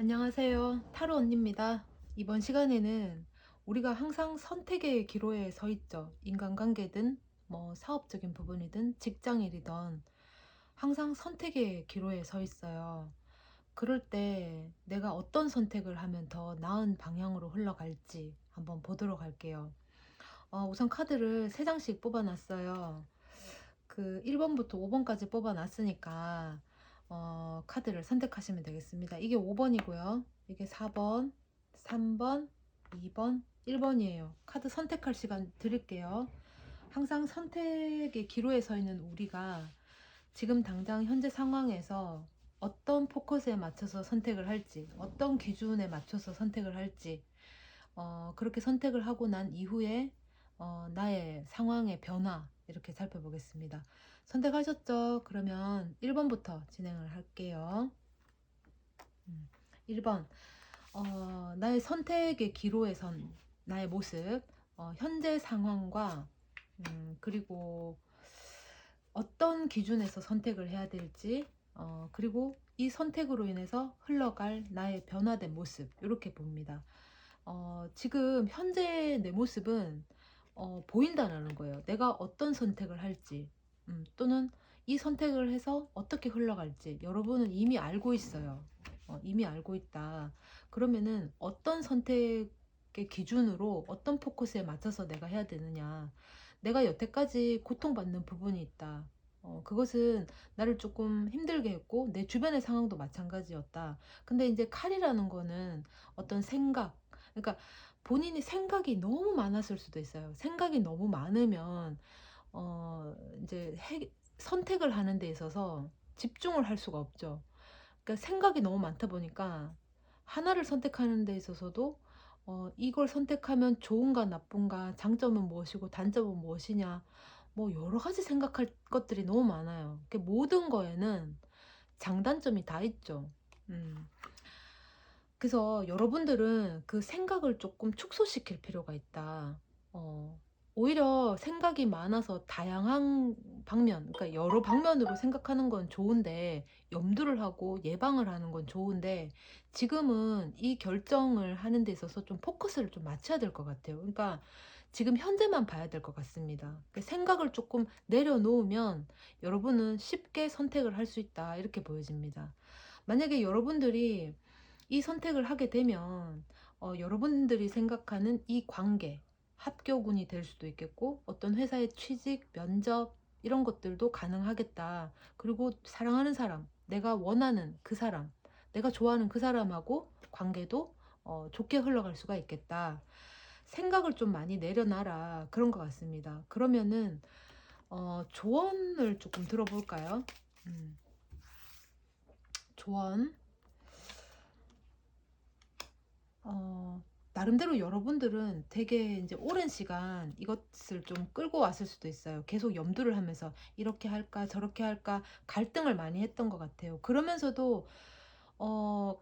안녕하세요. 타로 언니입니다. 이번 시간에는 우리가 항상 선택의 기로에 서 있죠. 인간관계든 뭐 사업적인 부분이든 직장일이든 항상 선택의 기로에 서 있어요. 그럴 때 내가 어떤 선택을 하면 더 나은 방향으로 흘러갈지 한번 보도록 할게요. 우선 카드를 3장씩 뽑아놨어요. 그 1번부터 5번까지 뽑아놨으니까 카드를 선택하시면 되겠습니다. 이게 5번이고요. 이게 4번, 3번, 2번, 1번이에요. 카드 선택할 시간 드릴게요. 항상 선택의 기로에 서 있는 우리가 지금 당장 현재 상황에서 어떤 포커스에 맞춰서 선택을 할지, 어떤 기준에 맞춰서 선택을 할지, 그렇게 선택을 하고 난 이후에 나의 상황의 변화 이렇게 살펴보겠습니다. 선택하셨죠? 그러면 1번부터 진행을 할게요. 1번, 나의 선택의 기로에 선 나의 모습, 현재 상황과 그리고 어떤 기준에서 선택을 해야 될지, 그리고 이 선택으로 인해서 흘러갈 나의 변화된 모습 이렇게 봅니다. 지금 현재 내 모습은 보인다라는 거예요. 내가 어떤 선택을 할지, 또는 이 선택을 해서 어떻게 흘러갈지 여러분은 이미 알고 있어요. 이미 알고 있다. 그러면은 어떤 선택의 기준으로 어떤 포커스에 맞춰서 내가 해야 되느냐. 내가 여태까지 고통받는 부분이 있다. 그것은 나를 조금 힘들게 했고 내 주변의 상황도 마찬가지였다. 근데 이제 칼이라는 거는 어떤 생각, 그러니까 본인이 생각이 너무 많았을 수도 있어요. 생각이 너무 많으면 이제 선택을 하는 데 있어서 집중을 할 수가 없죠. 그러니까 생각이 너무 많다 보니까 하나를 선택하는 데 있어서도 이걸 선택하면 좋은가 나쁜가, 장점은 무엇이고 단점은 무엇이냐, 뭐 여러 가지 생각할 것들이 너무 많아요. 모든 거에는 장단점이 다 있죠. 음. 그래서 여러분들은 그 생각을 조금 축소시킬 필요가 있다. 어, 오히려 생각이 많아서 다양한 방면, 그러니까 여러 방면으로 생각하는 건 좋은데, 염두를 하고 예방을 하는 건 좋은데, 지금은 이 결정을 하는 데 있어서 좀 포커스를 좀 맞춰야 될 것 같아요. 그러니까 지금 현재만 봐야 될 것 같습니다. 그 생각을 조금 내려놓으면 여러분은 쉽게 선택을 할 수 있다. 이렇게 보여집니다. 만약에 여러분들이 이 선택을 하게 되면 여러분들이 생각하는 이 관계, 합격운이 될 수도 있겠고 어떤 회사의 취직, 면접 이런 것들도 가능하겠다. 그리고 사랑하는 사람, 내가 원하는 그 사람, 내가 좋아하는 그 사람하고 관계도 좋게 흘러갈 수가 있겠다. 생각을 좀 많이 내려놔라. 그런 것 같습니다. 그러면은 조언을 조금 들어볼까요? 조언. 어, 나름대로 여러분들은 되게 이제 오랜 시간 이것을 좀 끌고 왔을 수도 있어요. 계속 염두를 하면서 이렇게 할까 저렇게 할까 갈등을 많이 했던 것 같아요. 그러면서도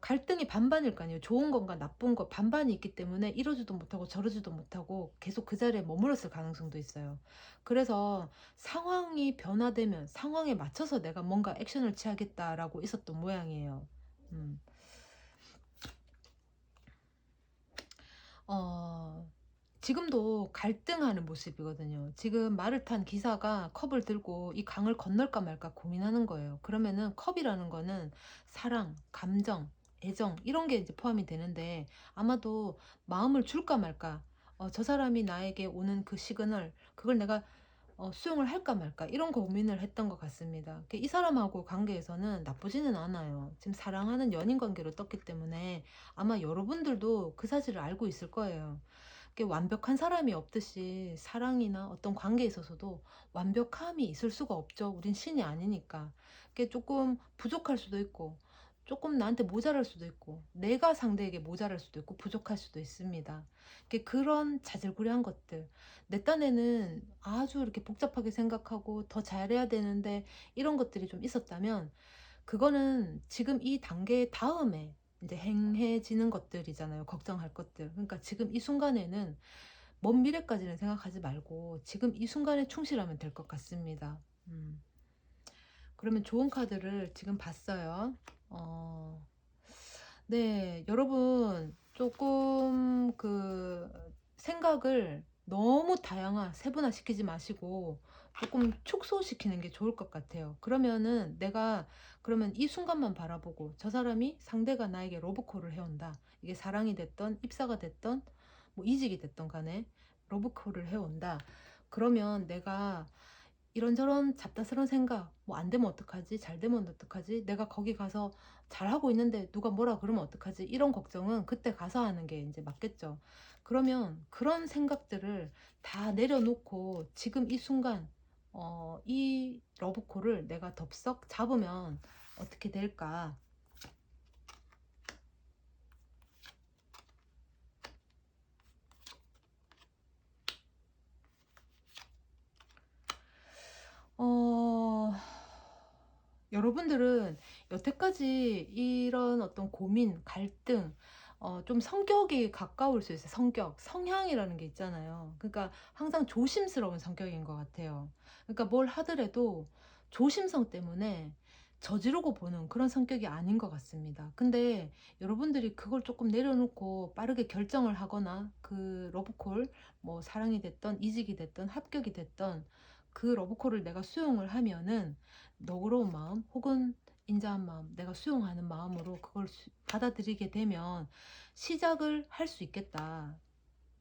갈등이 반반일 거 아니에요. 좋은 건가 나쁜 거 반반이 있기 때문에 이러지도 못하고 저러지도 못하고 계속 그 자리에 머물렀을 가능성도 있어요. 그래서 상황이 변화되면 상황에 맞춰서 내가 뭔가 액션을 취하겠다라고 있었던 모양이에요. 음. 어, 지금도 갈등하는 모습이거든요. 지금 말을 탄 기사가 컵을 들고 이 강을 건널까 말까 고민하는 거예요. 그러면은 컵이라는 거는 사랑, 감정, 애정 이런 게 이제 포함이 되는데 아마도 마음을 줄까 말까, 저 사람이 나에게 오는 그 시그널 그걸 내가 수용을 할까 말까 이런 고민을 했던 것 같습니다. 이 사람하고 관계에서는 나쁘지는 않아요. 지금 사랑하는 연인 관계로 떴기 때문에 아마 여러분들도 그 사실을 알고 있을 거예요. 완벽한 사람이 없듯이 사랑이나 어떤 관계에 있어서도 완벽함이 있을 수가 없죠. 우린 신이 아니니까. 그게 조금 부족할 수도 있고, 조금 나한테 모자랄 수도 있고, 내가 상대에게 모자랄 수도 있고, 부족할 수도 있습니다. 그런 자질구레한 것들. 내 딴에는 아주 이렇게 복잡하게 생각하고 더 잘해야 되는데, 이런 것들이 좀 있었다면, 그거는 지금 이 단계 다음에 이제 행해지는 것들이잖아요. 걱정할 것들. 그러니까 지금 이 순간에는 먼 미래까지는 생각하지 말고 지금 이 순간에 충실하면 될 것 같습니다. 그러면 좋은 카드를 지금 봤어요. 어, 네, 여러분 조금 그 생각을 너무 세분화시키지 마시고 조금 축소시키는 게 좋을 것 같아요. 그러면은 내가 그러면 이 순간만 바라보고 저 사람이 상대가 나에게 러브콜을 해온다. 이게 사랑이 됐던 입사가 됐던 뭐 이직이 됐던 간에 러브콜을 해온다. 그러면 내가 이런저런 잡다스러운 생각, 뭐 안 되면 어떡하지? 잘 되면 어떡하지? 내가 거기 가서 잘하고 있는데 누가 뭐라 그러면 어떡하지? 이런 걱정은 그때 가서 하는 게 이제 맞겠죠. 그러면 그런 생각들을 다 내려놓고 지금 이 순간, 이 러브콜을 내가 덥석 잡으면 어떻게 될까? 어, 여러분들은 여태까지 이런 어떤 고민, 갈등, 좀 성격이 가까울 수 있어요. 성향이라는 게 있잖아요. 그러니까 항상 조심스러운 성격인 것 같아요. 그러니까 뭘 하더라도 조심성 때문에 저지르고 보는 그런 성격이 아닌 것 같습니다. 근데 여러분들이 그걸 조금 내려놓고 빠르게 결정을 하거나 그 러브콜, 뭐 사랑이 됐던 이직이 됐던 합격이 됐던 그 러브콜을 내가 수용을 하면은 너그러운 마음 혹은 인자한 마음, 내가 수용하는 마음으로 그걸 받아들이게 되면 시작을 할 수 있겠다.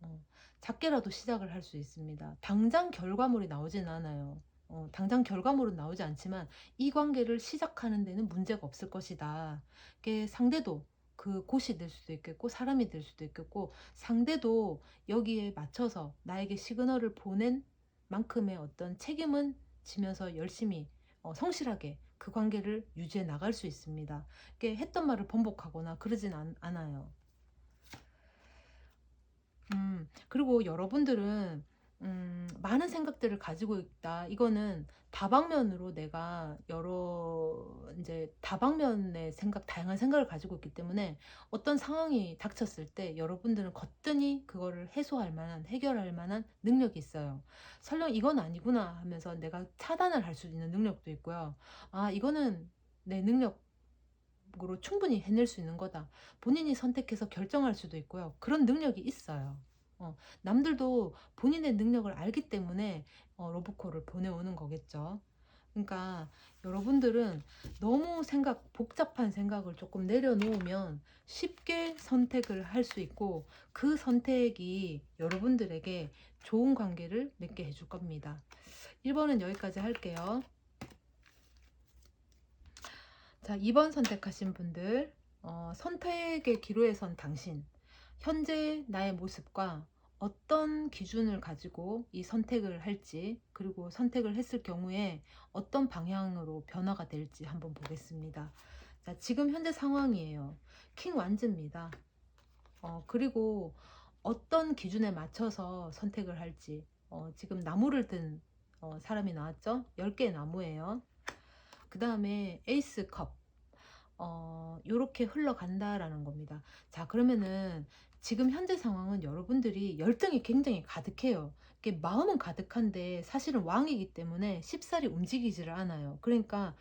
어, 작게라도 시작을 할 수 있습니다. 당장 결과물이 나오진 않아요. 당장 결과물은 나오지 않지만 이 관계를 시작하는 데는 문제가 없을 것이다. 이게 상대도 그 곳이 될 수도 있겠고 사람이 될 수도 있겠고 상대도 여기에 맞춰서 나에게 시그널을 보낸 만큼의 어떤 책임은 지면서 열심히 성실하게 그 관계를 유지해 나갈 수 있습니다. 이게 했던 말을 번복하거나 그러진 않아요. 그리고 여러분들은 많은 생각들을 가지고 있다. 이거는 다방면으로 내가 이제 다방면의 다양한 생각을 가지고 있기 때문에 어떤 상황이 닥쳤을 때 여러분들은 거뜬히 그거를 해소할 만한, 해결할 만한 능력이 있어요. 설령 이건 아니구나 하면서 내가 차단을 할 수 있는 능력도 있고요. 아, 이거는 내 능력으로 충분히 해낼 수 있는 거다. 본인이 선택해서 결정할 수도 있고요. 그런 능력이 있어요. 남들도 본인의 능력을 알기 때문에 로보콜을 보내오는 거겠죠. 그러니까 여러분들은 너무 복잡한 생각을 조금 내려놓으면 쉽게 선택을 할 수 있고 그 선택이 여러분들에게 좋은 관계를 맺게 해줄 겁니다. 1번은 여기까지 할게요. 자, 2번 선택하신 분들, 선택의 기로에 선 당신. 현재 나의 모습과 어떤 기준을 가지고 이 선택을 할지, 그리고 선택을 했을 경우에 어떤 방향으로 변화가 될지 한번 보겠습니다. 자, 지금 현재 상황이에요. 킹 완즈입니다. 그리고 어떤 기준에 맞춰서 선택을 할지, 지금 나무를 든 사람이 나왔죠? 10개의 나무예요. 그 다음에 에이스 컵. 요렇게 흘러간다라는 겁니다. 자, 그러면은 지금 현재 상황은 여러분들이 열정이 굉장히 가득해요. 이게 마음은 가득한데 사실은 왕이기 때문에 쉽사리 움직이지를 않아요. 그러니까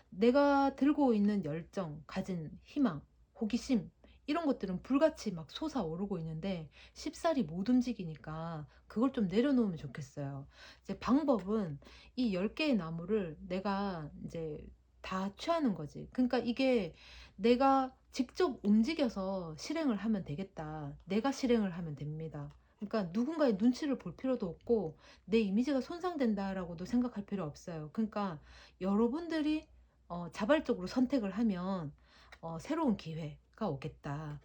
내가 들고 있는 열정, 가진 희망, 호기심 이런 것들은 불같이 막 솟아오르고 있는데 쉽사리 못 움직이니까 그걸 좀 내려놓으면 좋겠어요. 이제 방법은 이 10개의 나무를 내가 이제 다 취하는 거지. 그러니까 이게 내가 직접 움직여서 실행을 하면 되겠다. 내가 실행을 하면 됩니다. 그러니까 누군가의 눈치를 볼 필요도 없고 내 이미지가 손상된다라고도 생각할 필요 없어요. 그러니까 여러분들이 자발적으로 선택을 하면 새로운 기회가 오겠다.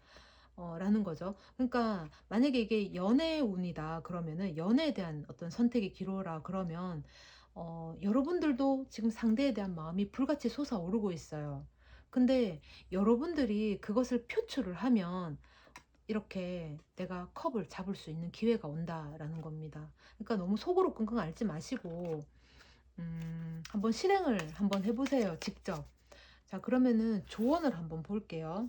라는 거죠. 그러니까 만약에 이게 연애의 운이다 그러면은 연애에 대한 어떤 선택의 기로라 그러면 여러분들도 지금 상대에 대한 마음이 불같이 솟아오르고 있어요. 근데 여러분들이 그것을 표출을 하면 이렇게 내가 컵을 잡을 수 있는 기회가 온다라는 겁니다. 그러니까 너무 속으로 끙끙 앓지 마시고 한번 실행을 한번 해보세요. 직접. 자, 그러면은 조언을 한번 볼게요.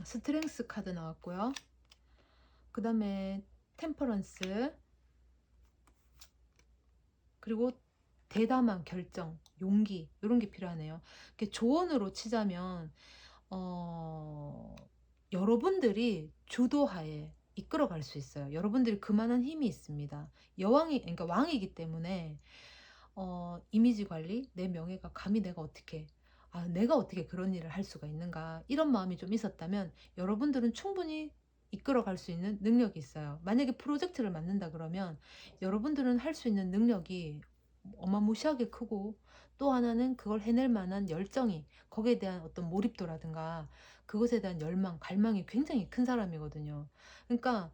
스트렝스 카드 나왔고요. 그 다음에 템퍼런스, 그리고 대담한 결정, 용기 이런 게 필요하네요. 조언으로 치자면 어, 여러분들이 주도하에 이끌어갈 수 있어요. 여러분들이 그만한 힘이 있습니다. 여왕이, 그러니까 왕이기 때문에 이미지 관리, 내 명예가 감히 내가 어떻게, 내가 어떻게 그런 일을 할 수가 있는가, 이런 마음이 좀 있었다면 여러분들은 충분히 이끌어갈 수 있는 능력이 있어요. 만약에 프로젝트를 맡는다 그러면 여러분들은 할 수 있는 능력이 어마무시하게 크고, 또 하나는 그걸 해낼 만한 열정이, 거기에 대한 어떤 몰입도라든가 그것에 대한 열망, 갈망이 굉장히 큰 사람이거든요. 그러니까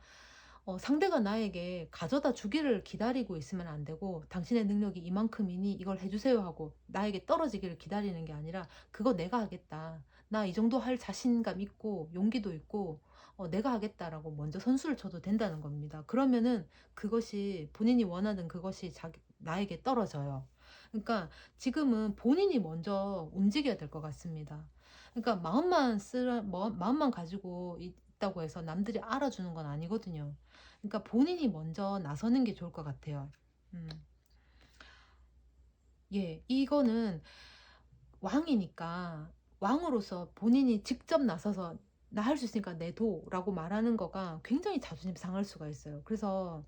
상대가 나에게 가져다 주기를 기다리고 있으면 안 되고, 당신의 능력이 이만큼이니 이걸 해주세요 하고 나에게 떨어지기를 기다리는 게 아니라, 그거 내가 하겠다, 나 이 정도 할 자신감 있고 용기도 있고 내가 하겠다라고 먼저 선수를 쳐도 된다는 겁니다. 그러면은 그것이, 본인이 원하는 그것이 나에게 떨어져요. 그러니까 지금은 본인이 먼저 움직여야 될 것 같습니다. 그러니까 마음만 가지고 있다고 해서 남들이 알아주는 건 아니거든요. 그러니까 본인이 먼저 나서는 게 좋을 것 같아요. 음. 예, 이거는 왕이니까, 왕으로서 본인이 직접 나서서 나 할 수 있으니까 내도라고 말하는 거가 굉장히 자존심 상할 수가 있어요. 그래서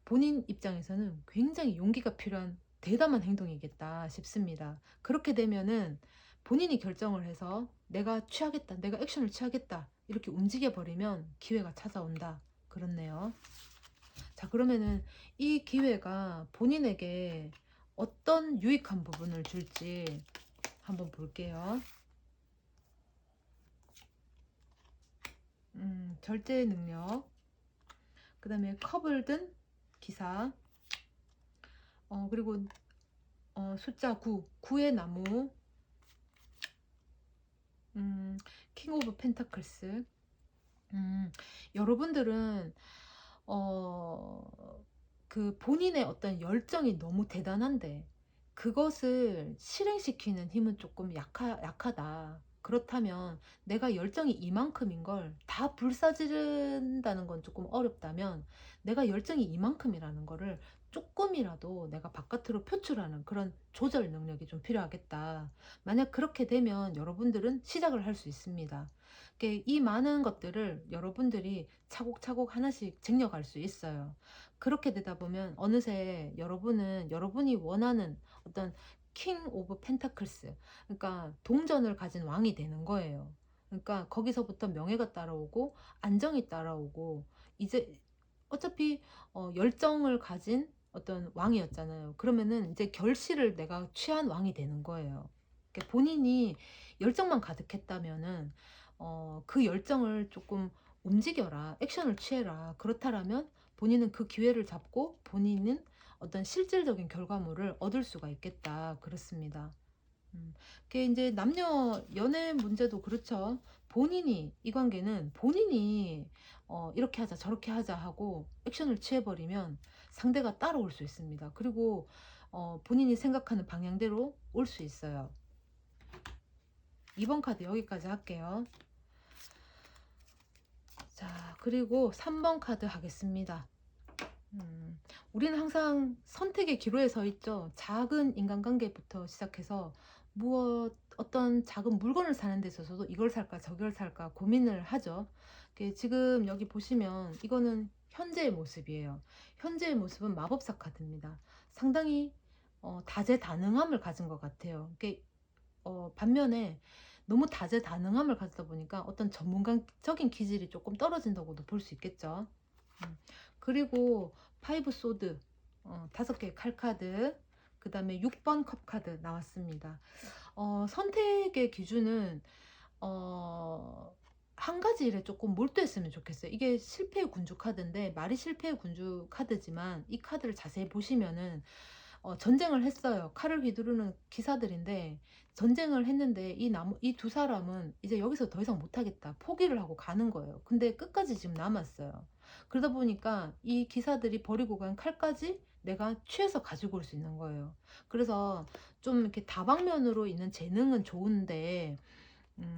본인 입장에서는 굉장히 용기가 필요한 대담한 행동이겠다 싶습니다. 그렇게 되면은 본인이 결정을 해서 내가 취하겠다, 내가 액션을 취하겠다, 이렇게 움직여 버리면 기회가 찾아온다. 그렇네요. 자, 그러면은 이 기회가 본인에게 어떤 유익한 부분을 줄지 한번 볼게요. 절제의 능력, 그 다음에 컵을 든 기사, 그리고 숫자 9, 9의 나무, 킹 오브 펜타클스. 여러분들은 그 본인의 어떤 열정이 너무 대단한데 그것을 실행시키는 힘은 조금 약하다. 그렇다면, 내가 열정이 이만큼인 걸 다 불사지른다는 건 조금 어렵다면, 내가 열정이 이만큼이라는 거를 조금이라도 내가 바깥으로 표출하는 그런 조절 능력이 좀 필요하겠다. 만약 그렇게 되면 여러분들은 시작을 할 수 있습니다. 이 많은 것들을 여러분들이 차곡차곡 하나씩 쟁여갈 수 있어요. 그렇게 되다 보면 어느새 여러분은 여러분이 원하는 어떤 킹 오브 펜타클스, 그러니까 동전을 가진 왕이 되는 거예요. 그러니까 거기서부터 명예가 따라오고 안정이 따라오고, 이제 어차피 열정을 가진 어떤 왕이었잖아요. 그러면은 이제 결실을 내가 취한 왕이 되는 거예요. 그러니까 본인이 열정만 가득했다면은 그 열정을 조금 움직여라, 액션을 취해라. 그렇다라면 본인은 그 기회를 잡고 본인은 어떤 실질적인 결과물을 얻을 수가 있겠다. 그렇습니다. 그게 이제 남녀 연애 문제도 그렇죠. 본인이, 이 관계는 본인이 이렇게 하자 저렇게 하자 하고 액션을 취해버리면 상대가 따라올 수 있습니다. 그리고 본인이 생각하는 방향대로 올 수 있어요. 2번 카드 여기까지 할게요. 자, 그리고 3번 카드 하겠습니다. 우리는 항상 선택의 기로에 서 있죠. 작은 인간관계부터 시작해서 어떤 작은 물건을 사는 데 있어서도 이걸 살까 저걸 살까 고민을 하죠. 지금 여기 보시면 이거는 현재의 모습이에요. 현재의 모습은 마법사 카드입니다. 상당히 다재다능함을 가진 것 같아요. 반면에 너무 다재다능함을 가지다 보니까 어떤 전문가적인 기질이 조금 떨어진다고도 볼 수 있겠죠. 그리고 파이브 소드, 5개의 칼카드, 그 다음에 6번 컵 카드 나왔습니다. 선택의 기준은 한 가지 일에 조금 몰두했으면 좋겠어요. 이게 실패의 군주 카드인데, 말이 실패의 군주 카드지만 이 카드를 자세히 보시면은 전쟁을 했어요. 칼을 휘두르는 기사들인데, 전쟁을 했는데 이 두 사람은 이제 여기서 더 이상 못하겠다, 포기를 하고 가는 거예요. 근데 끝까지 지금 남았어요. 그러다 보니까 이 기사들이 버리고 간 칼까지 내가 취해서 가지고 올 수 있는 거예요. 그래서 좀 이렇게 다방면으로 있는 재능은 좋은데,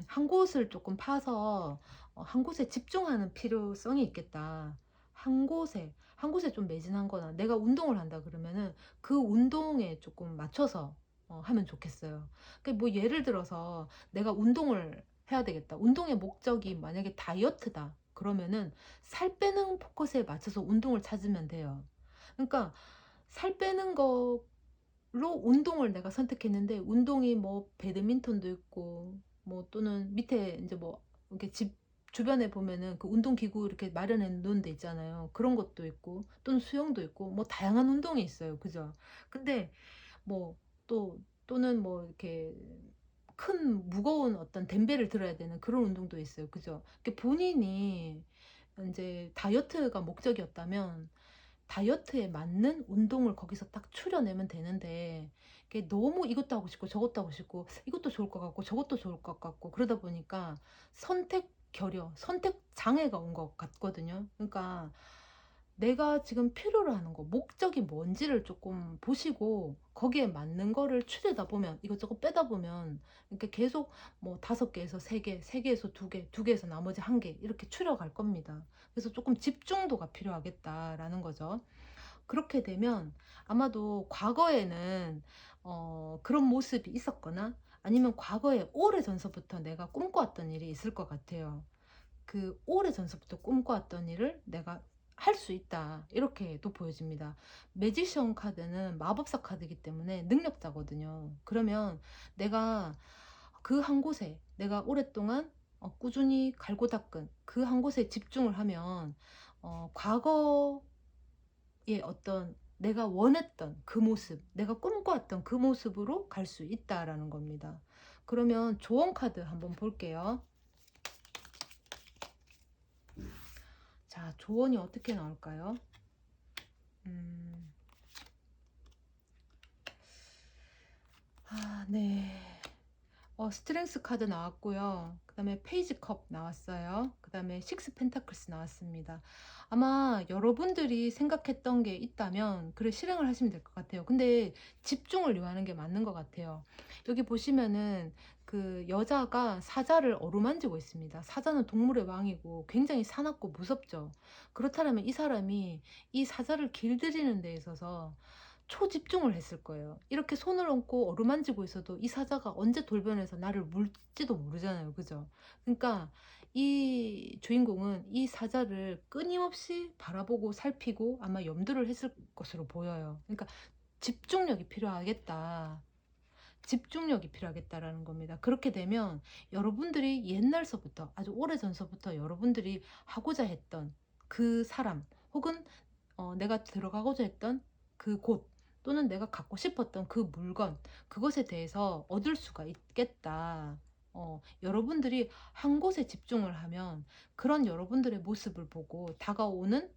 한 곳을 조금 파서 한 곳에 집중하는 필요성이 있겠다. 한 곳에 좀 매진한 거나 내가 운동을 한다 그러면은 그 운동에 조금 맞춰서 하면 좋겠어요. 뭐 예를 들어서 내가 운동을 해야 되겠다. 운동의 목적이 만약에 다이어트다. 그러면은 살 빼는 포커스에 맞춰서 운동을 찾으면 돼요. 그러니까 살 빼는 거로 운동을 내가 선택했는데 운동이 뭐 배드민턴도 있고 뭐 또는 밑에 이제 뭐 이렇게 집 주변에 보면은 그 운동기구 이렇게 마련해 놓은 데 있잖아요. 그런 것도 있고 또는 수영도 있고 뭐 다양한 운동이 있어요. 그죠? 근데 뭐 또는 뭐 이렇게 큰 무거운 어떤 덤벨을 들어야 되는 그런 운동도 있어요. 그죠? 본인이 이제 다이어트가 목적이었다면 다이어트에 맞는 운동을 거기서 딱 추려내면 되는데 이게 너무 이것도 하고 싶고 저것도 하고 싶고 이것도 좋을 것 같고 저것도 좋을 것 같고 그러다 보니까 선택 장애가 온 것 같거든요. 그러니까 내가 지금 필요로 하는 거, 목적이 뭔지를 조금 보시고 거기에 맞는 거를 추려다 보면 이것저것 빼다 보면 이렇게 계속 뭐 5개에서 3개, 3개에서 2개, 2개에서 나머지 1개 이렇게 추려갈 겁니다. 그래서 조금 집중도가 필요하겠다라는 거죠. 그렇게 되면 아마도 과거에는 그런 모습이 있었거나 아니면 과거에 오래전서부터 내가 꿈꿔왔던 일이 있을 것 같아요. 그 오래전서부터 꿈꿔왔던 일을 내가 할 수 있다. 이렇게도 보여집니다. 매지션 카드는 마법사 카드이기 때문에 능력자거든요. 그러면 내가 그 한 곳에 내가 오랫동안 꾸준히 갈고 닦은 그 한 곳에 집중을 하면 과거의 어떤 내가 원했던 그 모습, 내가 꿈꿔왔던 그 모습으로 갈 수 있다라는 겁니다. 그러면 조언 카드 한번 볼게요. 자, 조언이 어떻게 나올까요? 네. 스트렝스 카드 나왔고요. 그 다음에 페이지 컵 나왔어요. 그 다음에 식스 펜타클스 나왔습니다. 아마 여러분들이 생각했던 게 있다면 그래 실행을 하시면 될 것 같아요. 근데 집중을 요하는 게 맞는 것 같아요. 여기 보시면은 그 여자가 사자를 어루만지고 있습니다. 사자는 동물의 왕이고 굉장히 사납고 무섭죠. 그렇다면 이 사람이 이 사자를 길들이는 데 있어서 초집중을 했을 거예요. 이렇게 손을 얹고 어루만지고 있어도 이 사자가 언제 돌변해서 나를 물지도 모르잖아요. 그죠? 그러니까 이 주인공은 이 사자를 끊임없이 바라보고 살피고 아마 염두를 했을 것으로 보여요. 그러니까 집중력이 필요하겠다. 집중력이 필요하겠다라는 겁니다. 그렇게 되면 여러분들이 옛날서부터 아주 오래전서부터 여러분들이 하고자 했던 그 사람 혹은 내가 들어가고자 했던 그 곳 또는 내가 갖고 싶었던 그 물건 그것에 대해서 얻을 수가 있겠다. 여러분들이 한 곳에 집중을 하면 그런 여러분들의 모습을 보고 다가오는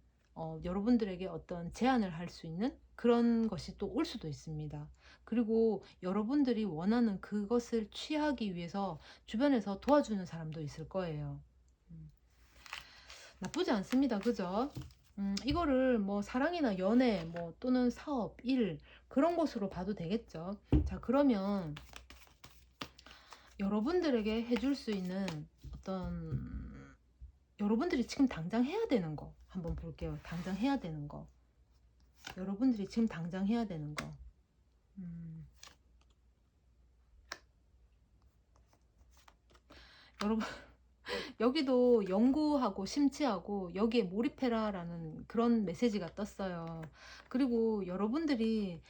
여러분들에게 어떤 제안을 할 수 있는 그런 것이 또 올 수도 있습니다. 그리고 여러분들이 원하는 그것을 취하기 위해서 주변에서 도와주는 사람도 있을 거예요. 나쁘지 않습니다. 그죠? 이거를 뭐 사랑이나 연애 뭐 또는 사업, 일 그런 것으로 봐도 되겠죠. 자, 그러면 여러분들에게 해줄 수 있는 어떤 여러분들이 지금 당장 해야 되는 거 한번 볼게요. 당장 해야 되는 거. 여러분들이 지금 당장 해야 되는 거. 여러분 여기도 연구하고 심취하고 여기에 몰입해라라는 그런 메시지가 떴어요. 그리고 여러분들이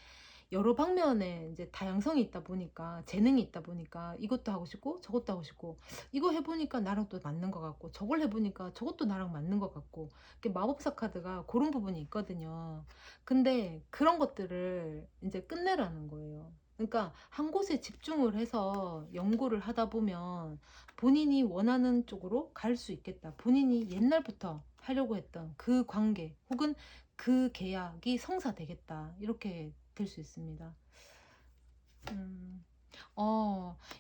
여러 방면에 이제 다양성이 있다 보니까 재능이 있다 보니까 이것도 하고 싶고 저것도 하고 싶고 이거 해보니까 나랑 또 맞는 것 같고 저걸 해보니까 저것도 나랑 맞는 것 같고 이렇게 마법사 카드가 그런 부분이 있거든요. 근데 그런 것들을 이제 끝내라는 거예요. 그러니까 한 곳에 집중을 해서 연구를 하다 보면 본인이 원하는 쪽으로 갈 수 있겠다. 본인이 옛날부터 하려고 했던 그 관계 혹은 그 계약이 성사되겠다. 이렇게 될 수 있습니다.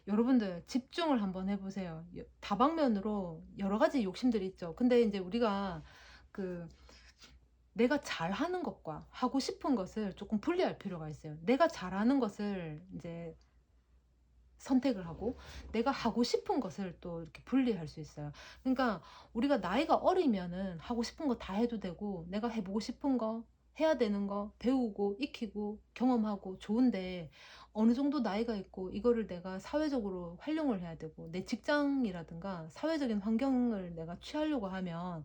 여러분들 집중을 한번 해보세요. 다방면으로 여러 가지 욕심들이 있죠. 근데 이제 우리가 그 내가 잘하는 것과 하고 싶은 것을 조금 분리할 필요가 있어요. 내가 잘하는 것을 이제 선택을 하고 내가 하고 싶은 것을 또 이렇게 분리할 수 있어요. 그러니까 우리가 나이가 어리면은 하고 싶은 거 다 해도 되고 내가 해보고 싶은 거 해야 되는 거 배우고 익히고 경험하고 좋은데 어느 정도 나이가 있고 이거를 내가 사회적으로 활용을 해야 되고 내 직장이라든가 사회적인 환경을 내가 취하려고 하면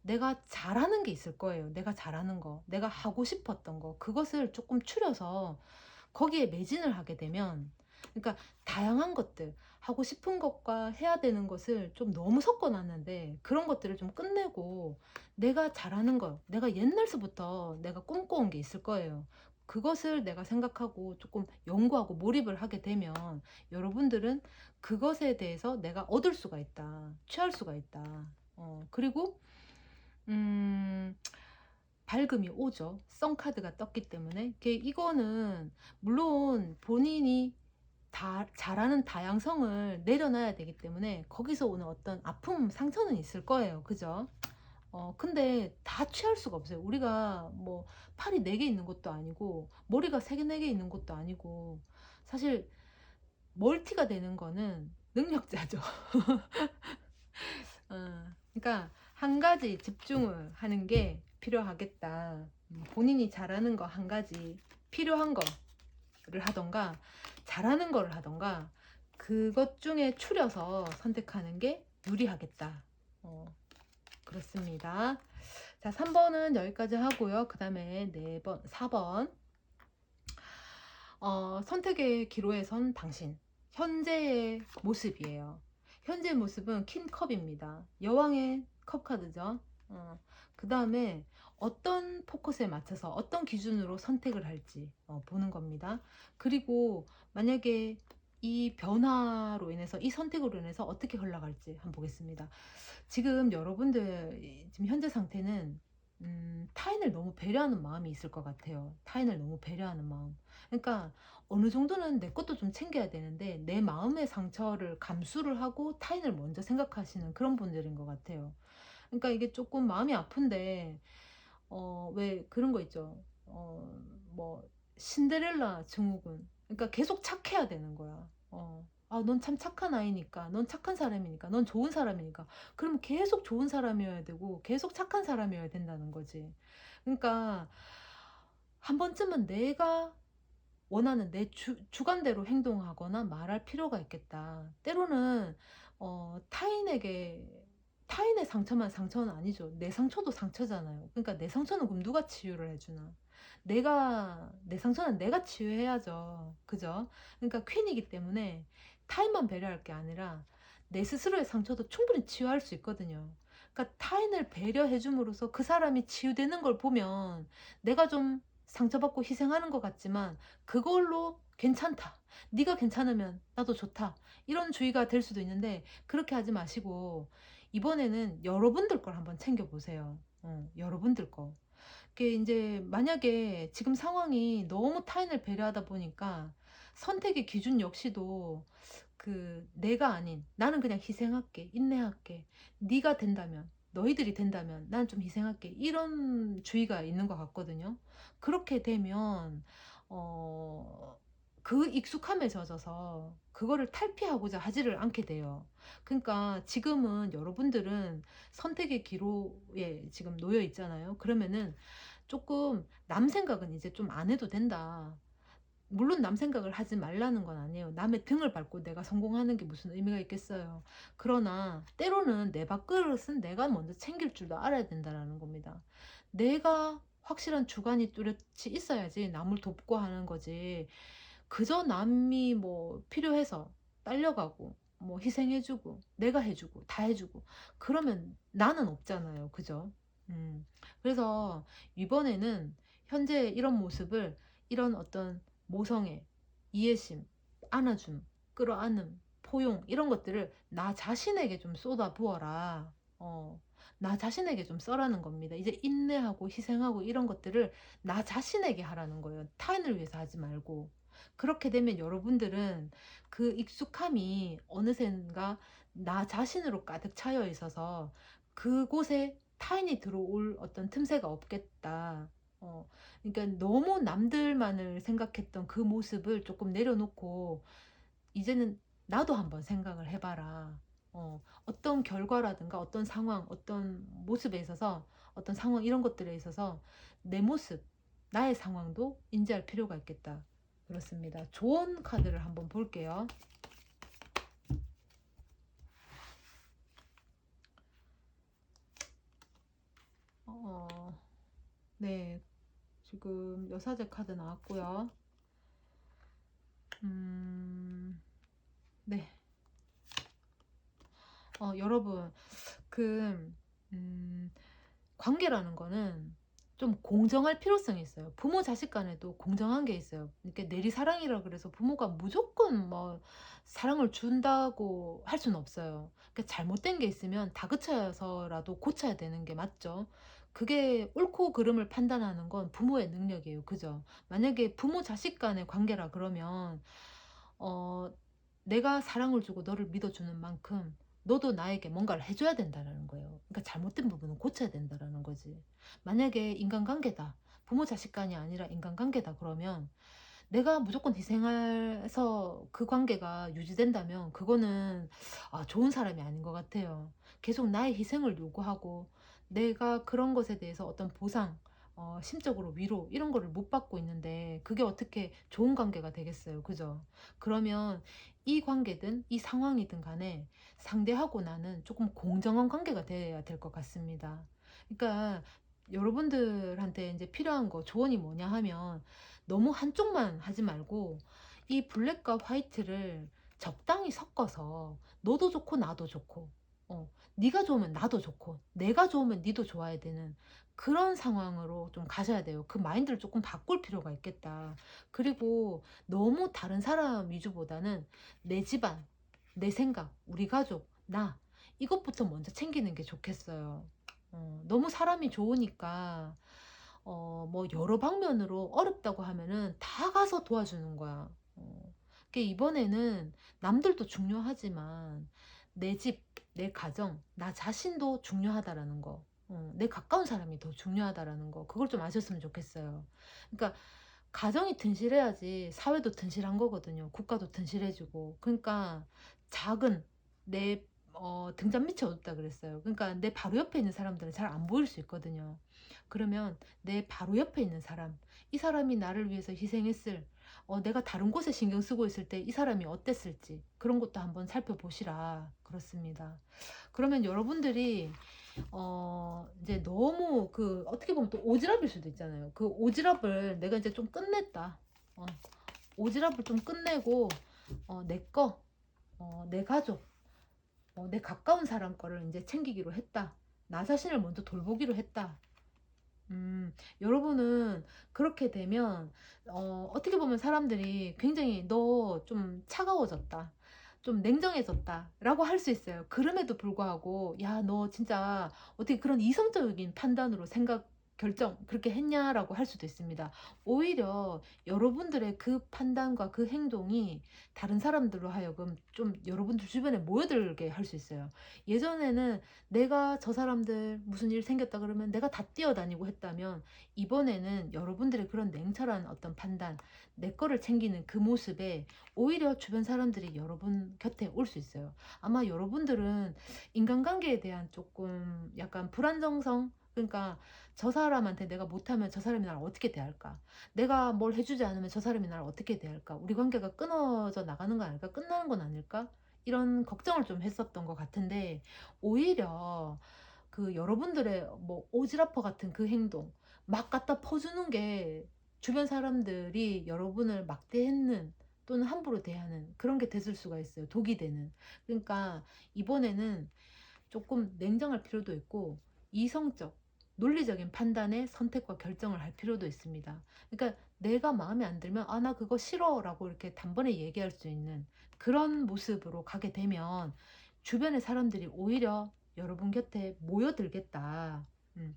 내가 잘하는 게 있을 거예요. 내가 잘하는 거, 내가 하고 싶었던 거, 그것을 조금 추려서 거기에 매진을 하게 되면, 그러니까 다양한 것들, 하고 싶은 것과 해야 되는 것을 좀 너무 섞어놨는데 그런 것들을 좀 끝내고 내가 잘하는 거, 내가 옛날서부터 내가 꿈꿔온 게 있을 거예요. 그것을 내가 생각하고 조금 연구하고 몰입을 하게 되면 여러분들은 그것에 대해서 내가 얻을 수가 있다, 취할 수가 있다. 그리고 음, 밝음이 오죠. 썬카드가 떴기 때문에. 이거는 물론 본인이 다 잘하는 다양성을 내려놔야 되기 때문에 거기서 오는 어떤 아픔, 상처는 있을 거예요. 그죠? 근데 다 취할 수가 없어요. 우리가 뭐 팔이 4개 있는 것도 아니고 머리가 3개, 4개 있는 것도 아니고 사실 멀티가 되는 거는 능력자죠. 그러니까 한 가지 집중을 하는 게 필요하겠다. 본인이 잘하는 거 한 가지 필요한 거를 하던가 잘하는 거를 하던가 그것 중에 추려서 선택하는 게 유리하겠다. 그렇습니다. 자, 3번은 여기까지 하고요. 그 다음에 4번, 4번. 선택의 기로에 선 당신. 현재의 모습이에요. 현재의 모습은 킹컵입니다. 여왕의 컵 카드죠. 그 다음에 어떤 포커스에 맞춰서 어떤 기준으로 선택을 할지 보는 겁니다. 그리고 만약에 이 변화로 인해서 이 선택으로 인해서 어떻게 흘러갈지 한번 보겠습니다. 지금 여러분들 지금 현재 상태는 타인을 너무 배려하는 마음이 있을 것 같아요. 타인을 너무 배려하는 마음. 그러니까 어느 정도는 내 것도 좀 챙겨야 되는데 내 마음의 상처를 감수를 하고 타인을 먼저 생각하시는 그런 분들인 것 같아요. 그러니까 이게 조금 마음이 아픈데 왜 그런 거 있죠. 뭐 신데렐라 증후군. 그러니까 계속 착해야 되는 거야. 넌 참 착한 아이니까, 넌 착한 사람이니까, 넌 좋은 사람이니까. 그러면 계속 좋은 사람이어야 되고, 계속 착한 사람이어야 된다는 거지. 그러니까 한 번쯤은 내가 원하는 내 주관대로 행동하거나 말할 필요가 있겠다. 때로는 타인에게 타인의 상처만 상처는 아니죠. 내 상처도 상처잖아요. 그러니까 내 상처는 그럼 누가 치유를 해주나? 내 상처는 내가 치유해야죠. 그죠? 그러니까 퀸이기 때문에 타인만 배려할 게 아니라 내 스스로의 상처도 충분히 치유할 수 있거든요. 그러니까 타인을 배려해 줌으로써 그 사람이 치유되는 걸 보면 내가 좀 상처받고 희생하는 것 같지만 그걸로 괜찮다. 네가 괜찮으면 나도 좋다. 이런 주의가 될 수도 있는데 그렇게 하지 마시고 이번에는 여러분들 걸 한번 챙겨보세요. 여러분들 거. 그게 이제 만약에 지금 상황이 너무 타인을 배려하다 보니까 선택의 기준 역시도 그 내가 아닌 나는 그냥 희생할게, 인내할게. 네가 된다면, 너희들이 된다면 난 좀 희생할게. 이런 주의가 있는 것 같거든요. 그렇게 되면 그 익숙함에 젖어서 그거를 탈피하고자 하지를 않게 돼요. 그러니까 지금은 여러분들은 선택의 기로에 지금 놓여 있잖아요. 그러면은 조금 남 생각은 이제 좀 안 해도 된다. 물론 남 생각을 하지 말라는 건 아니에요. 남의 등을 밟고 내가 성공하는 게 무슨 의미가 있겠어요. 그러나 때로는 내 밥그릇은 내가 먼저 챙길 줄도 알아야 된다는 겁니다. 내가 확실한 주관이 뚜렷이 있어야지 남을 돕고 하는 거지. 그저 남이 뭐 필요해서 딸려가고 뭐 희생해주고 내가 해주고 다 해주고 그러면 나는 없잖아요. 그죠? 그래서 이번에는 현재 이런 모습을 이런 어떤 모성애, 이해심, 안아줌, 끌어안음, 포용 이런 것들을 나 자신에게 좀 쏟아 부어라. 나 자신에게 좀 써라는 겁니다. 이제 인내하고 희생하고 이런 것들을 나 자신에게 하라는 거예요. 타인을 위해서 하지 말고. 그렇게 되면 여러분들은 그 익숙함이 어느샌가 나 자신으로 가득 차여 있어서 그곳에 타인이 들어올 어떤 틈새가 없겠다. 그러니까 너무 남들만을 생각했던 그 모습을 조금 내려놓고 이제는 나도 한번 생각을 해봐라. 어떤 결과라든가 어떤 상황, 어떤 모습에 있어서, 어떤 상황 이런 것들에 있어서 내 모습, 나의 상황도 인지할 필요가 있겠다. 그렇습니다. 좋은 카드를 한번 볼게요. 네, 지금 여사제 카드 나왔고요. 네. 여러분, 그, 관계라는 거는 좀 공정할 필요성이 있어요. 부모 자식 간에도 공정한 게 있어요. 이렇게 내리사랑이라 그래서 부모가 무조건 뭐 사랑을 준다고 할 수는 없어요. 그러니까 잘못된 게 있으면 다그쳐서라도 고쳐야 되는 게 맞죠. 그게 옳고 그름을 판단하는 건 부모의 능력이에요. 그죠? 만약에 부모 자식 간의 관계라 그러면 어, 내가 사랑을 주고 너를 믿어주는 만큼 너도 나에게 뭔가를 해줘야 된다는 거예요. 그러니까 잘못된 부분은 고쳐야 된다는 거지. 만약에 인간관계다. 부모 자식 간이 아니라 인간관계다 그러면 내가 무조건 희생해서 그 관계가 유지된다면 그거는 좋은 사람이 아닌 것 같아요. 계속 나의 희생을 요구하고 내가 그런 것에 대해서 어떤 보상, 심적으로 위로 이런 거를 못 받고 있는데 그게 어떻게 좋은 관계가 되겠어요. 그죠? 그러면 이 관계든 이 상황이든 간에 상대하고 나는 조금 공정한 관계가 돼야 될 것 같습니다. 그러니까 여러분들한테 이제 필요한 거 조언이 뭐냐 하면 너무 한쪽만 하지 말고 이 블랙과 화이트를 적당히 섞어서 너도 좋고 나도 좋고 네가 좋으면 나도 좋고 내가 좋으면 니도 좋아야 되는 그런 상황으로 좀 가셔야 돼요. 그 마인드를 조금 바꿀 필요가 있겠다. 그리고 너무 다른 사람 위주보다는 내 집안, 내 생각, 우리 가족, 나 이것부터 먼저 챙기는 게 좋겠어요. 너무 사람이 좋으니까 뭐 여러 방면으로 어렵다고 하면은 다 가서 도와주는 거야. 이번에는 남들도 중요하지만 내 집, 내 가정, 나 자신도 중요하다라는 거. 내 가까운 사람이 더 중요하다라는 거. 그걸 좀 아셨으면 좋겠어요. 그러니까 가정이 튼실해야지 사회도 튼실한 거거든요. 국가도 튼실해지고. 그러니까 작은 내 등잔 밑이 어둡다 그랬어요. 그러니까 내 바로 옆에 있는 사람들은 잘 안 보일 수 있거든요. 그러면 내 바로 옆에 있는 사람, 이 사람이 나를 위해서 희생했을, 내가 다른 곳에 신경 쓰고 있을 때 이 사람이 어땠을지 그런 것도 한번 살펴보시라. 그렇습니다. 그러면 여러분들이 이제 너무 어떻게 보면 또 오지랖일 수도 있잖아요. 그 오지랖을 내가 이제 좀 끝냈다. 오지랖을 좀 끝내고 내 거, 내 가족, 내 가까운 사람 거를 이제 챙기기로 했다. 나 자신을 먼저 돌보기로 했다. 여러분은 그렇게 되면 어떻게 보면 사람들이 굉장히 너 좀 차가워졌다. 좀 냉정해졌다 라고 할 수 있어요. 그럼에도 불구하고 야, 너 진짜 어떻게 그런 이성적인 판단으로 생각 결정 그렇게 했냐라고 할 수도 있습니다. 오히려 여러분들의 그 판단과 그 행동이 다른 사람들로 하여금 좀 여러분들 주변에 모여들게 할 수 있어요. 예전에는 내가 저 사람들 무슨 일 생겼다 그러면 내가 다 뛰어다니고 했다면 이번에는 여러분들의 그런 냉철한 어떤 판단, 내 거를 챙기는 그 모습에 오히려 주변 사람들이 여러분 곁에 올 수 있어요. 아마 여러분들은 인간관계에 대한 조금 약간 불안정성, 그러니까 저 사람한테 내가 못하면 저 사람이 나를 어떻게 대할까? 내가 뭘 해주지 않으면 저 사람이 나를 어떻게 대할까? 우리 관계가 끊어져 나가는 건 아닐까? 끝나는 건 아닐까? 이런 걱정을 좀 했었던 것 같은데 오히려 그 여러분들의 뭐 오지라퍼 같은 그 행동 막 갖다 퍼주는 게 주변 사람들이 여러분을 막대했는 또는 함부로 대하는 그런 게 됐을 수가 있어요. 독이 되는. 그러니까 이번에는 조금 냉정할 필요도 있고 이성적, 논리적인 판단의 선택과 결정을 할 필요도 있습니다. 그러니까 내가 마음에 안 들면 나 그거 싫어라고 이렇게 단번에 얘기할 수 있는 그런 모습으로 가게 되면 주변의 사람들이 오히려 여러분 곁에 모여들겠다.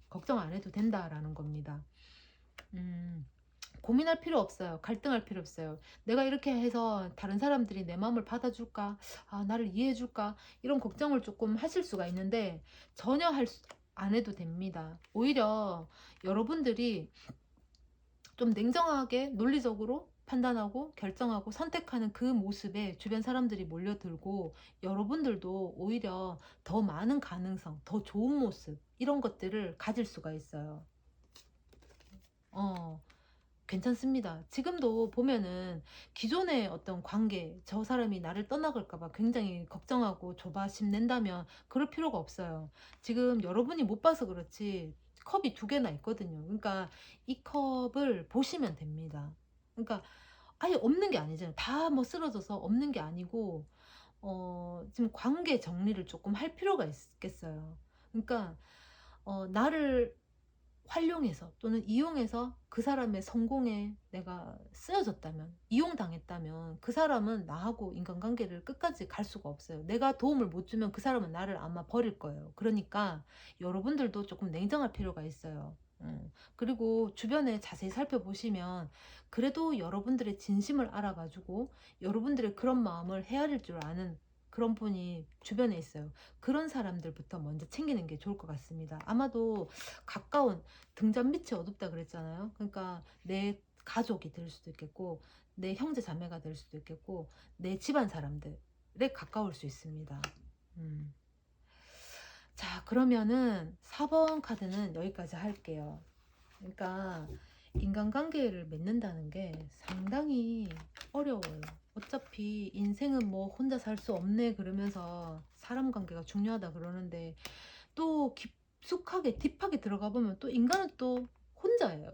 걱정 안 해도 된다라는 겁니다. 음, 고민할 필요 없어요. 갈등할 필요 없어요. 내가 이렇게 해서 다른 사람들이 내 마음을 받아줄까? 나를 이해해줄까? 이런 걱정을 조금 하실 수가 있는데 전혀 안 해도 됩니다. 오히려 여러분들이 좀 냉정하게 논리적으로 판단하고 결정하고 선택하는 그 모습에 주변 사람들이 몰려들고 여러분들도 오히려 더 많은 가능성, 더 좋은 모습 이런 것들을 가질 수가 있어요. 어, 괜찮습니다. 지금도 보면은 기존의 어떤 관계, 저 사람이 나를 떠나갈까봐 굉장히 걱정하고 조바심 낸다면 그럴 필요가 없어요. 지금 여러분이 못 봐서 그렇지 컵이 두 개나 있거든요. 그러니까 이 컵을 보시면 됩니다. 그러니까 아예 없는 게 아니잖아요. 다 뭐 쓰러져서 없는 게 아니고, 지금 관계 정리를 조금 할 필요가 있겠어요. 그러니까, 나를 활용해서 또는 이용해서 그 사람의 성공에 내가 쓰여졌다면, 이용당했다면 그 사람은 나하고 인간관계를 끝까지 갈 수가 없어요. 내가 도움을 못 주면 그 사람은 나를 아마 버릴 거예요. 그러니까 여러분들도 조금 냉정할 필요가 있어요. 그리고 주변에 자세히 살펴보시면 그래도 여러분들의 진심을 알아가지고 여러분들의 그런 마음을 헤아릴 줄 아는 그런 분이 주변에 있어요. 그런 사람들부터 먼저 챙기는 게 좋을 것 같습니다. 아마도 가까운 등잔 밑이 어둡다 그랬잖아요. 그러니까 내 가족이 될 수도 있겠고 내 형제 자매가 될 수도 있겠고 내 집안 사람들에 가까울 수 있습니다. 음. 자, 그러면은 4번 카드는 여기까지 할게요. 그러니까 인간관계를 맺는다는 게 상당히 어려워요. 어차피 인생은 뭐 혼자 살 수 없네 그러면서 사람 관계가 중요하다 그러는데 또 깊숙하게 딥하게 들어가 보면 또 인간은 또 혼자예요.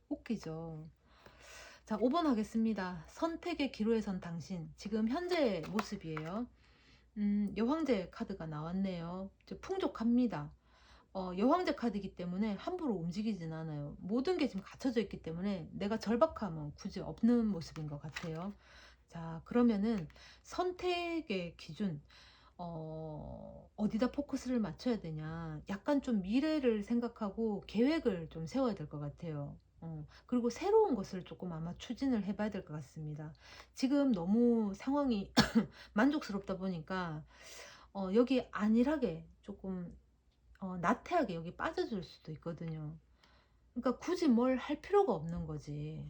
웃기죠. 자, 5번 하겠습니다. 선택의 기로에 선 당신. 지금 현재 모습이에요. 여황제 카드가 나왔네요. 풍족합니다. 여황제 카드이기 때문에 함부로 움직이진 않아요. 모든 게 지금 갖춰져 있기 때문에 내가 절박함은 굳이 없는 모습인 것 같아요. 자, 그러면은 선택의 기준, 어디다 포커스를 맞춰야 되냐. 약간 좀 미래를 생각하고 계획을 좀 세워야 될 것 같아요. 그리고 새로운 것을 조금 아마 추진을 해봐야 될 것 같습니다. 지금 너무 상황이 만족스럽다 보니까 여기 안일하게 조금 나태하게 여기 빠져줄 수도 있거든요. 그러니까 굳이 뭘 할 필요가 없는 거지.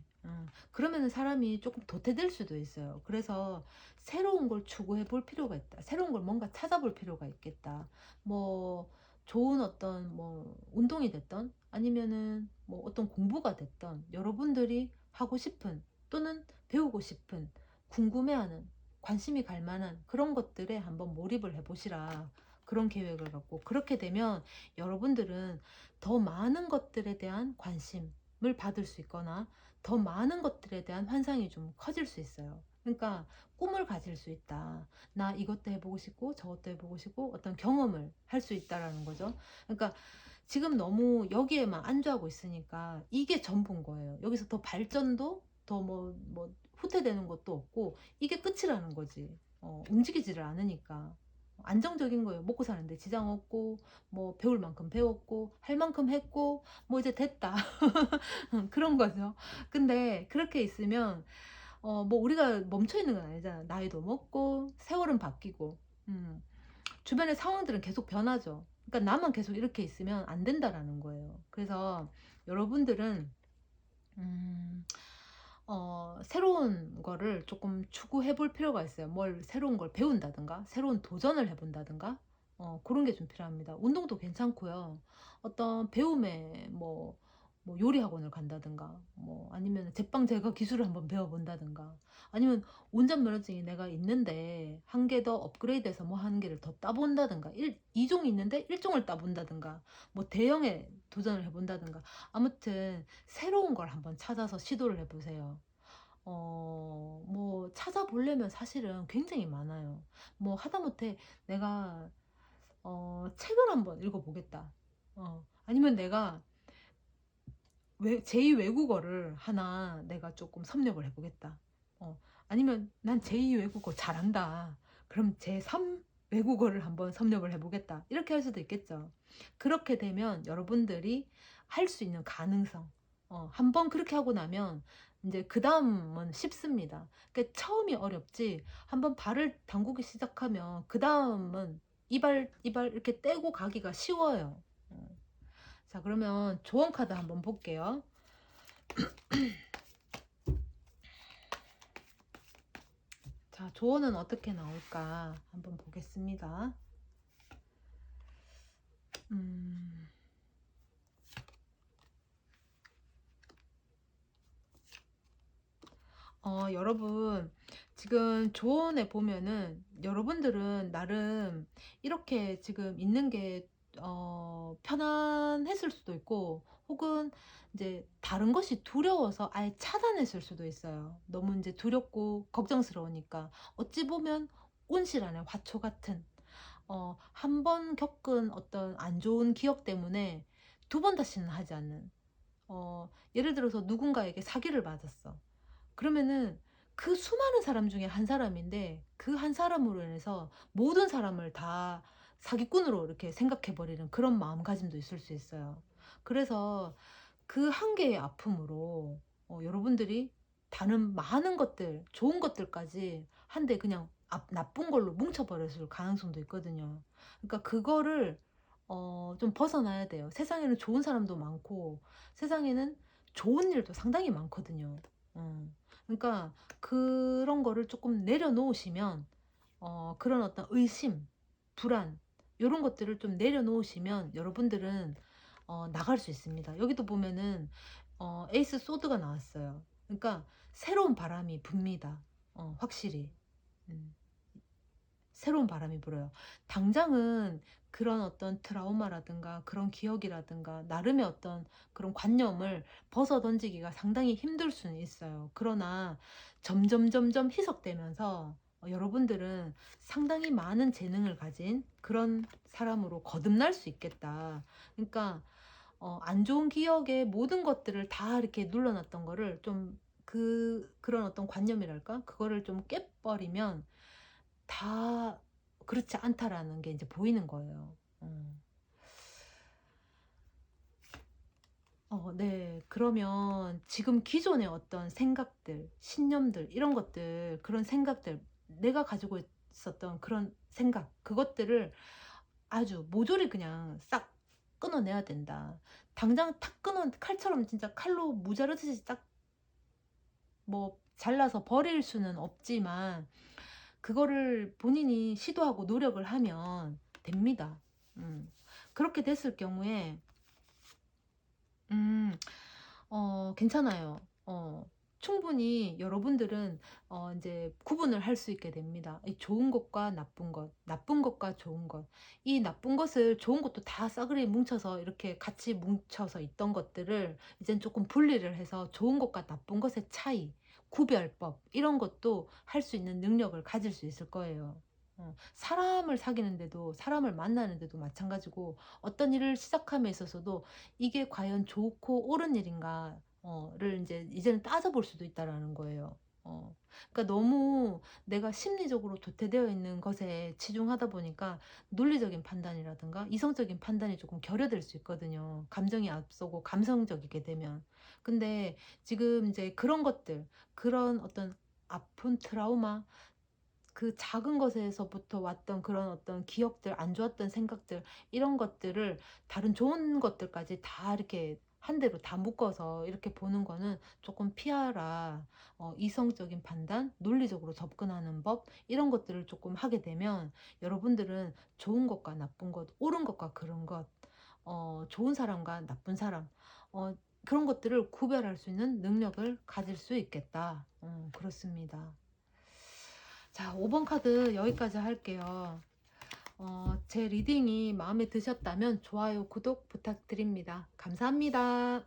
그러면은 사람이 조금 도태될 수도 있어요. 그래서 새로운 걸 추구해 볼 필요가 있다. 새로운 걸 뭔가 찾아볼 필요가 있겠다. 뭐 좋은 어떤 뭐 운동이 됐던 아니면은 뭐 어떤 공부가 됐던 여러분들이 하고 싶은 또는 배우고 싶은 궁금해하는 관심이 갈 만한 그런 것들에 한번 몰입을 해 보시라. 그런 계획을 갖고 그렇게 되면 여러분들은 더 많은 것들에 대한 관심을 받을 수 있거나 더 많은 것들에 대한 환상이 좀 커질 수 있어요. 그러니까 꿈을 가질 수 있다. 나 이것도 해보고 싶고 저것도 해보고 싶고 어떤 경험을 할 수 있다라는 거죠. 그러니까 지금 너무 여기에만 안주하고 있으니까 이게 전부인 거예요. 여기서 더 발전도 더 뭐 후퇴되는 것도 없고 이게 끝이라는 거지. 움직이지를 않으니까. 안정적인 거예요. 먹고 사는데 지장 없고 뭐 배울 만큼 배웠고 할 만큼 했고 뭐 이제 됐다. 그런 거죠. 근데 그렇게 있으면 뭐 우리가 멈춰 있는 건 아니잖아. 나이도 먹고 세월은 바뀌고 주변의 상황들은 계속 변하죠. 그러니까 나만 계속 이렇게 있으면 안 된다라는 거예요. 그래서 여러분들은 음, 새로운 거를 조금 추구해 볼 필요가 있어요. 뭘 새로운 걸 배운다든가, 새로운 도전을 해본다든가, 그런 게 좀 필요합니다. 운동도 괜찮고요. 어떤 배움에 뭐 요리 학원을 간다든가, 뭐 아니면 제빵 제과 기술을 한번 배워본다든가, 아니면 운전면허증이 내가 있는데 한 개 더 업그레이드해서 뭐 한 개를 더 따본다든가, 2종이 있는데 1종을 따본다든가, 뭐 대형에 도전을 해본다든가, 아무튼 새로운 걸 한번 찾아서 시도를 해보세요. 뭐 찾아보려면 사실은 굉장히 많아요. 뭐 하다못해 내가 책을 한번 읽어보겠다. 아니면 내가 제2 외국어를 하나 내가 조금 섭렵을 해보겠다. 아니면 난 제2 외국어 잘한다. 그럼 제3 외국어를 한번 섭렵을 해보겠다. 이렇게 할 수도 있겠죠. 그렇게 되면 여러분들이 할 수 있는 가능성, 한번 그렇게 하고 나면 이제 그 다음은 쉽습니다. 그러니까 처음이 어렵지 한번 발을 담그기 시작하면 그 다음은 이발 이렇게 떼고 가기가 쉬워요. 자, 그러면 조언 카드 한번 볼게요. 자, 조언은 어떻게 나올까 한번 보겠습니다. 음, 여러분, 지금 조언에 보면은 여러분들은 나름 이렇게 지금 있는 게 편안했을 수도 있고, 혹은 이제 다른 것이 두려워서 아예 차단했을 수도 있어요. 너무 이제 두렵고 걱정스러우니까. 어찌 보면 온실안의 화초 같은, 한 번 겪은 어떤 안 좋은 기억 때문에 두 번 다시는 하지 않는, 예를 들어서 누군가에게 사기를 맞았어. 그러면은 그 수많은 사람 중에 한 사람인데, 그 한 사람으로 인해서 모든 사람을 다 사기꾼으로 이렇게 생각해 버리는 그런 마음가짐도 있을 수 있어요. 그래서 그 한 개의 아픔으로 여러분들이 다른 많은 것들, 좋은 것들까지 한데 그냥 나쁜 걸로 뭉쳐버렸을 가능성도 있거든요. 그러니까 그거를 좀 벗어나야 돼요. 세상에는 좋은 사람도 많고, 세상에는 좋은 일도 상당히 많거든요. 그러니까 그런 거를 조금 내려놓으시면, 그런 어떤 의심, 불안, 이런 것들을 좀 내려놓으시면 여러분들은 나갈 수 있습니다. 여기도 보면은 에이스 소드가 나왔어요. 그러니까 새로운 바람이 붑니다. 확실히. 음. 새로운 바람이 불어요. 당장은 그런 어떤 트라우마라든가 그런 기억이라든가 나름의 어떤 그런 관념을 벗어 던지기가 상당히 힘들 수는 있어요. 그러나 점점 희석되면서 여러분들은 상당히 많은 재능을 가진 그런 사람으로 거듭날 수 있겠다. 그러니까 안 좋은 기억에 모든 것들을 다 이렇게 눌러놨던 거를 좀, 그런 어떤 관념이랄까? 그거를 좀 깨버리면 다 그렇지 않다라는 게 이제 보이는 거예요. 네. 그러면 지금 기존의 어떤 생각들, 신념들, 이런 것들, 그런 생각들, 내가 가지고 있었던 그런 생각, 그것들을 아주 모조리 그냥 싹 끊어내야 된다. 당장 탁 끊어, 칼처럼 진짜 칼로 무자르듯이 딱 뭐 잘라서 버릴 수는 없지만, 그거를 본인이 시도하고 노력을 하면 됩니다. 음. 그렇게 됐을 경우에, 음, 괜찮아요. 충분히 여러분들은 이제 구분을 할 수 있게 됩니다. 이 좋은 것과 나쁜 것, 나쁜 것과 좋은 것. 이 나쁜 것을, 좋은 것도 다 싸그리 뭉쳐서 이렇게 같이 뭉쳐서 있던 것들을 이젠 조금 분리를 해서 좋은 것과 나쁜 것의 차이, 구별법, 이런 것도 할 수 있는 능력을 가질 수 있을 거예요. 사람을 사귀는데도, 사람을 만나는데도 마찬가지고, 어떤 일을 시작함에 있어서도 이게 과연 좋고 옳은 일인가를 이제 이제는 따져볼 수도 있다라는 거예요. 그러니까 너무 내가 심리적으로 도태되어 있는 것에 치중하다 보니까 논리적인 판단이라든가 이성적인 판단이 조금 결여될 수 있거든요. 감정이 앞서고 감성적이게 되면. 근데 지금 이제 그런 것들, 그런 어떤 아픈 트라우마, 그 작은 것에서부터 왔던 그런 어떤 기억들, 안 좋았던 생각들, 이런 것들을 다른 좋은 것들까지 다 이렇게 한 대로 다 묶어서 이렇게 보는 거는 조금 피하라. 이성적인 판단, 논리적으로 접근하는 법, 이런 것들을 조금 하게 되면 여러분들은 좋은 것과 나쁜 것, 옳은 것과 그른 것, 좋은 사람과 나쁜 사람, 그런 것들을 구별할 수 있는 능력을 가질 수 있겠다. 그렇습니다. 자, 5번 카드 여기까지 할게요. 제 리딩이 마음에 드셨다면 좋아요, 구독 부탁드립니다. 감사합니다.